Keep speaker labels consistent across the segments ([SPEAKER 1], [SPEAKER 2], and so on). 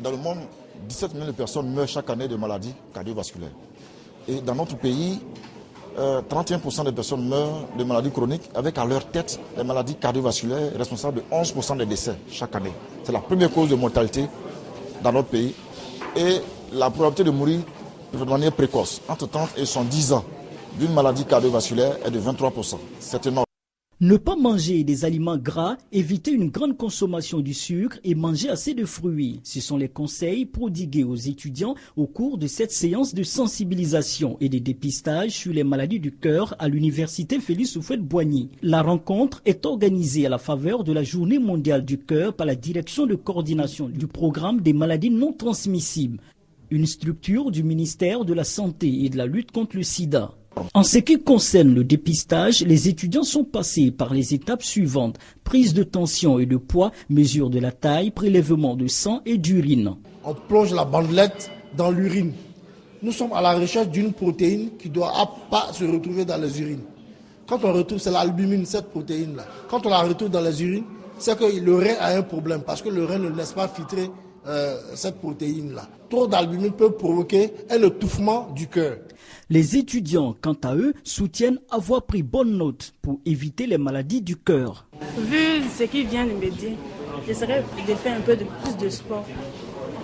[SPEAKER 1] dans le monde, 17 millions de personnes meurent chaque année de maladies cardiovasculaires. Et dans notre pays, 31% des personnes meurent de maladies chroniques, avec à leur tête les maladies cardiovasculaires responsables de 11% des décès chaque année. C'est la première cause de mortalité dans notre pays. Et la probabilité de mourir de manière précoce, entre 30 et 110 ans, d'une maladie cardiovasculaire est de 23%. C'est énorme.
[SPEAKER 2] Ne pas manger des aliments gras, éviter une grande consommation du sucre et manger assez de fruits. Ce sont les conseils prodigués aux étudiants au cours de cette séance de sensibilisation et de dépistage sur les maladies du cœur à l'université Félix Houphouët-Boigny. La rencontre est organisée à la faveur de la Journée mondiale du cœur par la direction de coordination du programme des maladies non transmissibles, une structure du ministère de la Santé et de la lutte contre le sida. En ce qui concerne le dépistage, les étudiants sont passés par les étapes suivantes: prise de tension et de poids, mesure de la taille, prélèvement de sang et d'urine.
[SPEAKER 3] On plonge la bandelette dans l'urine. Nous sommes à la recherche d'une protéine qui ne doit pas se retrouver dans les urines. Quand on retrouve, c'est l'albumine, cette protéine-là. Quand on la retrouve dans les urines, c'est que le rein a un problème parce que le rein ne laisse pas filtrer cette protéine-là. Trop d'albumine peut provoquer un étouffement du cœur.
[SPEAKER 2] Les étudiants, quant à eux, soutiennent avoir pris bonne note pour éviter les maladies du cœur.
[SPEAKER 4] Vu ce qu'il vient de me dire, j'essaierai de faire un peu plus de sport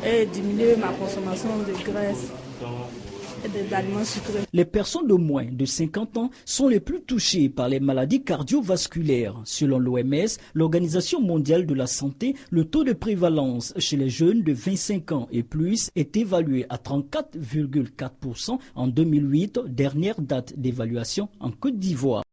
[SPEAKER 4] et diminuer ma consommation de graisse et d'aliments sucrés.
[SPEAKER 2] Les personnes de moins de 50 ans sont les plus touchées par les maladies cardiovasculaires. Selon l'OMS, l'Organisation mondiale de la santé, le taux de prévalence chez les jeunes de 25 ans et plus est évalué à 34,4% en 2008, dernière date d'évaluation en Côte d'Ivoire.